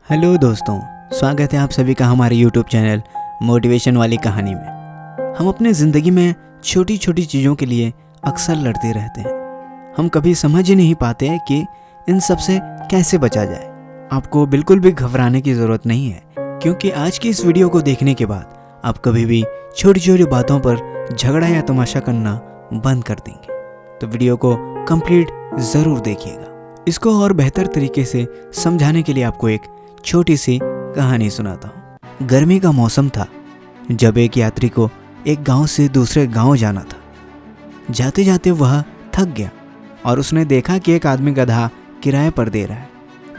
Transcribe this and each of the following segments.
Hello दोस्तों, स्वागत है आप सभी का हमारे YouTube चैनल मोटिवेशन वाली कहानी में। हम अपने ज़िंदगी में छोटी छोटी चीज़ों के लिए अक्सर लड़ते रहते हैं। हम कभी समझ ही नहीं पाते कि इन सब से कैसे बचा जाए। आपको बिल्कुल भी घबराने की ज़रूरत नहीं है, क्योंकि आज की इस वीडियो को देखने के बाद आप कभी भी छोटी छोटी बातों पर झगड़ा या तमाशा करना बंद कर देंगे। तो वीडियो को कंप्लीट ज़रूर देखिएगा। इसको और बेहतर तरीके से समझाने के लिए आपको एक छोटी सी कहानी सुनाता हूँ। गर्मी का मौसम था जब एक यात्री को एक गांव से दूसरे गांव जाना था। जाते जाते वह थक गया और उसने देखा कि एक आदमी गधा किराए पर दे रहा है।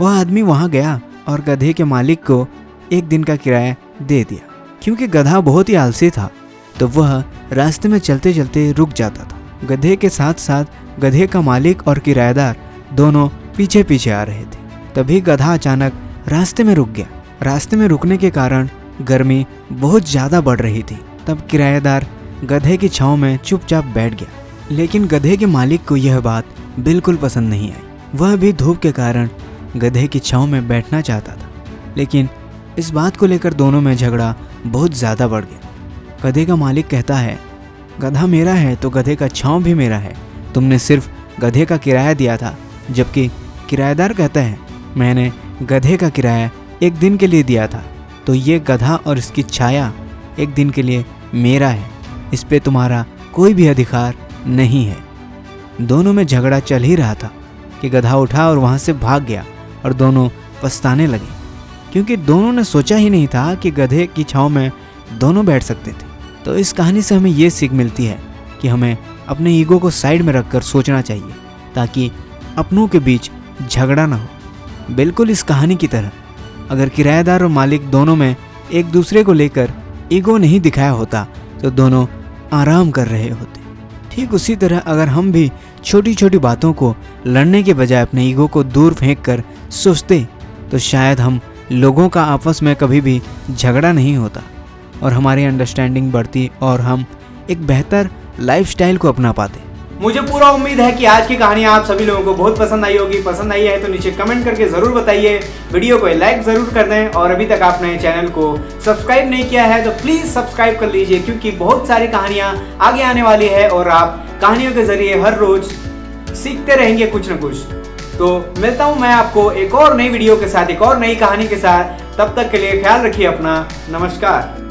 वह आदमी वहां गया और गधे के मालिक को एक दिन का किराया दे दिया। क्योंकि गधा बहुत ही आलसी था तो वह रास्ते में चलते चलते रुक जाता था। गधे के साथ साथ गधे का मालिक और किराएदार दोनों पीछे पीछे आ रहे थे। तभी गधा अचानक रास्ते में रुक गया। रास्ते में रुकने के कारण गर्मी बहुत ज़्यादा बढ़ रही थी। तब किराएदार गधे की छांव में चुपचाप बैठ गया। लेकिन गधे के मालिक को यह बात बिल्कुल पसंद नहीं आई। वह भी धूप के कारण गधे की छांव में बैठना चाहता था, लेकिन इस बात को लेकर दोनों में झगड़ा बहुत ज़्यादा बढ़ गया। गधे का मालिक कहता है, गधा मेरा है तो गधे का छांव भी मेरा है। तुमने सिर्फ गधे का किराया दिया था। जबकि किराएदार कहता है, मैंने गधे का किराया एक दिन के लिए दिया था, तो ये गधा और इसकी छाया एक दिन के लिए मेरा है। इस पे तुम्हारा कोई भी अधिकार नहीं है। दोनों में झगड़ा चल ही रहा था कि गधा उठा और वहाँ से भाग गया और दोनों पछताने लगे, क्योंकि दोनों ने सोचा ही नहीं था कि गधे की छांव में दोनों बैठ सकते थे। तो इस कहानी से हमें ये सीख मिलती है कि हमें अपने ईगो को साइड में रखकर सोचना चाहिए, ताकि अपनों के बीच झगड़ा ना हो। बिल्कुल इस कहानी की तरह अगर किराएदार और मालिक दोनों में एक दूसरे को लेकर ईगो नहीं दिखाया होता तो दोनों आराम कर रहे होते। ठीक उसी तरह अगर हम भी छोटी छोटी बातों को लड़ने के बजाय अपने ईगो को दूर फेंक कर सोचते तो शायद हम लोगों का आपस में कभी भी झगड़ा नहीं होता और हमारी अंडरस्टैंडिंग बढ़ती और हम एक बेहतर लाइफस्टाइल को अपना पाते। मुझे पूरा उम्मीद है कि आज की कहानी आप सभी लोगों को बहुत पसंद आई होगी। पसंद आई है तो नीचे कमेंट करके जरूर बताइए। वीडियो को लाइक जरूर कर दें और अभी तक आपने चैनल को सब्सक्राइब नहीं किया है तो प्लीज सब्सक्राइब कर लीजिए, क्योंकि बहुत सारी कहानियां आगे आने वाली है और आप कहानियों के जरिए हर रोज सीखते रहेंगे कुछ न कुछ। तो मिलता हूं मैं आपको एक और नई वीडियो के साथ, एक और नई कहानी के साथ। तब तक के लिए ख्याल रखिए अपना। नमस्कार।